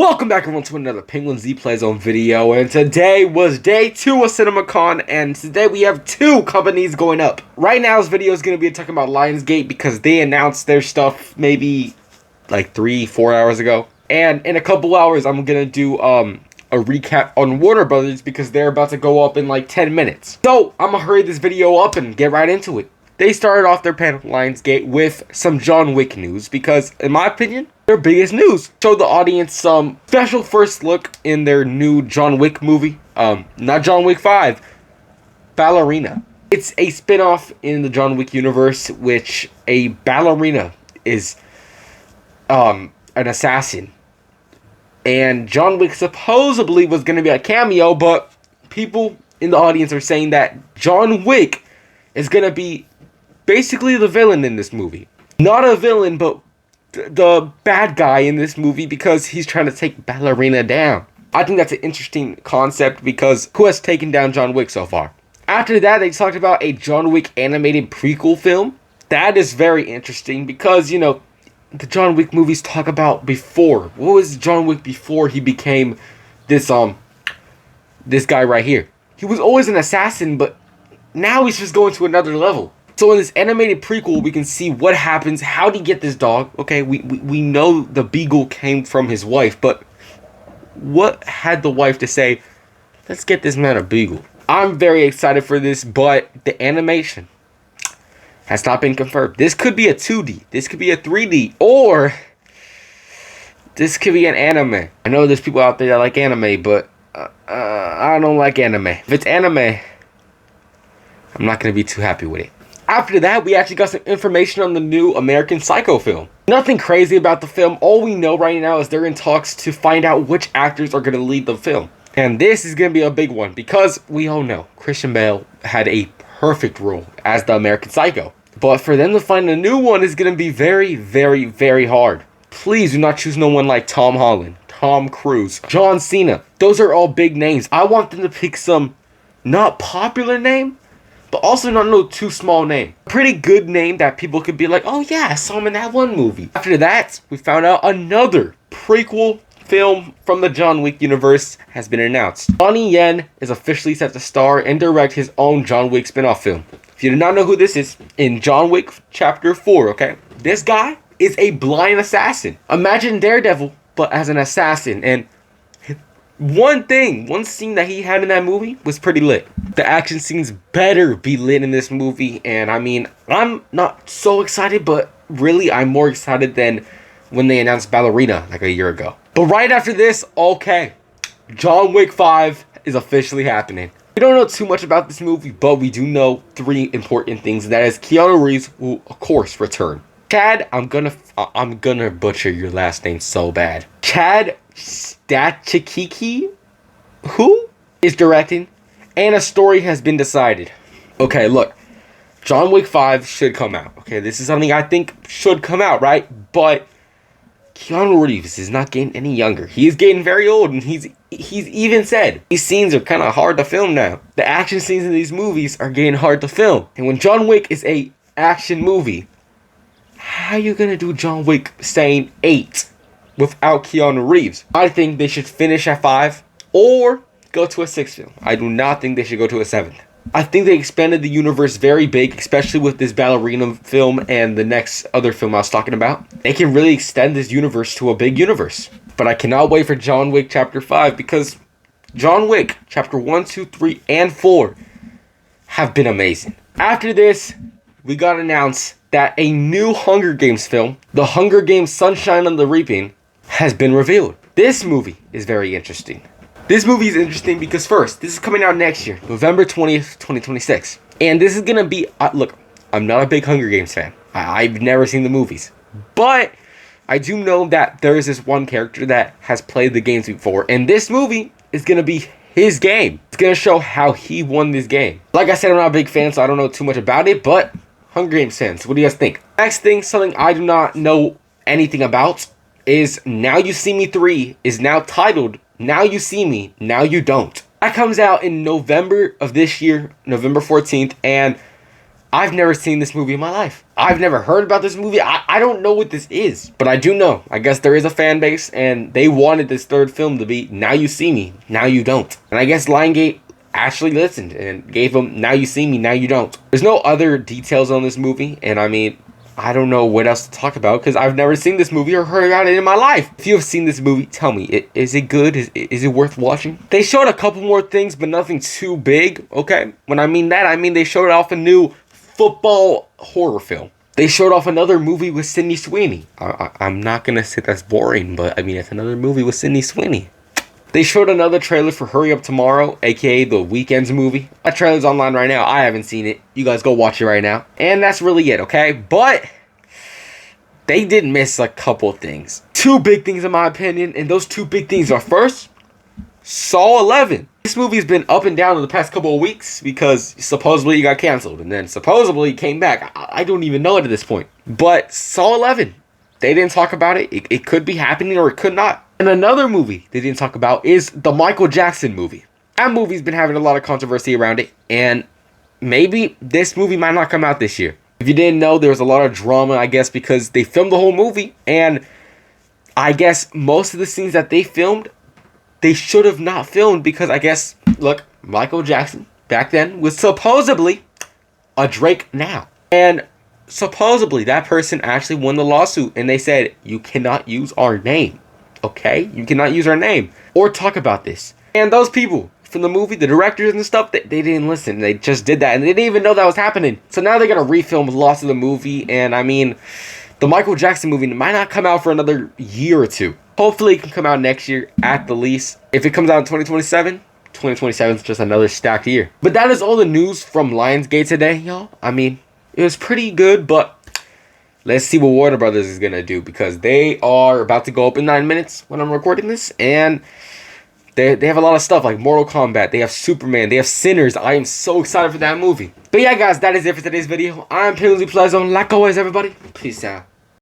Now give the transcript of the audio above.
Welcome back everyone to another Penguin Z Play Zone video, and today was day 2 of CinemaCon, and today we have 2 companies going up. Right now this video is going to be talking about Lionsgate because they announced their stuff maybe like 3-4 hours ago. And in a couple hours I'm going to do a recap on Warner Brothers because they're about to go up in like 10 minutes. So I'm going to hurry this video up and get right into it. They started off their panel, Lionsgate, with some John Wick news because, in my opinion, their biggest news. Showed the audience some special first look in their new John Wick movie. Not John Wick 5, Ballerina. It's a spin-off in the John Wick universe, which a ballerina is an assassin. And John Wick supposedly was going to be a cameo, but people in the audience are saying that John Wick is going to be basically the villain in this movie. Not a villain, but the bad guy in this movie because he's trying to take Ballerina down. I think that's an interesting concept because who has taken down John Wick so far? After that, they talked about a John Wick animated prequel film. That is very interesting because, you know, the John Wick movies talk about before. What was John Wick before he became this guy right here? He was always an assassin, but now he's just going to another level. So in this animated prequel, we can see what happens. How did he get this dog? Okay, we know the beagle came from his wife, but what had the wife to say, let's get this man a beagle? I'm very excited for this, but the animation has not been confirmed. This could be a 2D, this could be a 3D, or this could be an anime. I know there's people out there that like anime, but I don't like anime. If it's anime, I'm not going to be too happy with it. After that, we actually got some information on the new American Psycho film. Nothing crazy about the film. All we know right now is they're in talks to find out which actors are going to lead the film. And this is going to be a big one because we all know Christian Bale had a perfect role as the American Psycho. But for them to find a new one is going to be very, very, very hard. Please do not choose no one like Tom Holland, Tom Cruise, John Cena. Those are all big names. I want them to pick some not popular name, but also not no too small name. Pretty good name that people could be like, oh yeah, I saw him in that one movie. After that, we found out another prequel film from the John Wick universe has been announced. Donnie Yen is officially set to star and direct his own John Wick spin-off film. If you do not know who this is, in John Wick Chapter 4, okay? This guy is a blind assassin. Imagine Daredevil, but as an assassin. And one scene that he had in that movie was pretty lit. The action scenes better be lit in this movie. And I mean, I'm not so excited, but really I'm more excited than when they announced Ballerina like a year ago. But right after this, okay, John Wick 5 is officially happening. We don't know too much about this movie, but we do know 3 important things. And that is Keanu Reeves will, of course, return. Chad, I'm gonna butcher your last name so bad. Chad Stahelski, who is directing, and a story has been decided. Okay, look, John Wick 5 should come out. Okay, this is something I think should come out, right? But Keanu Reeves is not getting any younger. He is getting very old, and he's even said these scenes are kind of hard to film now. The action scenes in these movies are getting hard to film. And when John Wick is a action movie, how are you gonna do John Wick saying 8 without Keanu Reeves? I think they should finish at 5 or go to a 6th film. I do not think they should go to a 7th. I think they expanded the universe very big, especially with this Ballerina film and the next other film I was talking about. They can really extend this universe to a big universe. But I cannot wait for John Wick Chapter 5 because John Wick Chapter 1, 2, 3, and 4 have been amazing. After this, we got announced that a new Hunger Games film, The Hunger Games Sunshine on the Reaping, has been revealed. This movie is very interesting. This movie is interesting because first, this is coming out next year, November 20th, 2026. And this is going to be, look, I'm not a big Hunger Games fan. I've never seen the movies. But I do know that there is this one character that has played the games before. And this movie is going to be his game. It's going to show how he won this game. Like I said, I'm not a big fan, so I don't know too much about it. But Hunger Games fans, what do you guys think? Next thing, something I do not know anything about, is Now You See Me 3 is now titled Now You See Me, Now You Don't. That comes out in November of this year, November 14th, and I've never seen this movie in my life. I've never heard about this movie. I don't know what this is. But I do know. I guess there is a fan base, and they wanted this third film to be Now You See Me, Now You Don't. And I guess Lionsgate actually listened and gave them Now You See Me, Now You Don't. There's no other details on this movie, and I mean, I don't know what else to talk about because I've never seen this movie or heard about it in my life. If you have seen this movie, tell me, is it good? Is it worth watching? They showed a couple more things, but nothing too big, okay? When I mean that, I mean they showed off a new football horror film. They showed off another movie with Sydney Sweeney. I'm not going to say that's boring, but I mean, it's another movie with Sydney Sweeney. They showed another trailer for Hurry Up Tomorrow, aka The Weeknd's movie. That trailer's online right now. I haven't seen it. You guys go watch it right now. And that's really it, okay? But they did miss a couple things. Two big things in my opinion, and those two big things are, first, Saw 11. This movie's been up and down in the past couple of weeks because supposedly it got canceled, and then supposedly it came back. I don't even know it at this point. But Saw 11, they didn't talk about it. It could be happening or it could not. And another movie they didn't talk about is the Michael Jackson movie. That movie's been having a lot of controversy around it, and maybe this movie might not come out this year. If you didn't know, there was a lot of drama, I guess, because they filmed the whole movie, and I guess most of the scenes that they filmed, they should have not filmed because I guess, look, Michael Jackson back then was supposedly a Drake now. And supposedly that person actually won the lawsuit, and they said, you cannot use our name. Okay, you cannot use our name or talk about this. And those people from the movie, the directors and stuff, they didn't listen. They just did that, and they didn't even know that was happening. So now they're gonna refilm the loss of the movie, and I mean, the Michael Jackson movie might not come out for another year or two. Hopefully it can come out next year at the least. If it comes out in 2027, 2027 is just another stacked year. But that is all the news from Lionsgate today, y'all. I mean, it was pretty good, but let's see what Warner Brothers is going to do, because they are about to go up in 9 minutes when I'm recording this. And they have a lot of stuff like Mortal Kombat. They have Superman. They have Sinners. I am so excited for that movie. But yeah, guys, that is it for today's video. I'm Penguin Pleasant. Like always, everybody, peace out.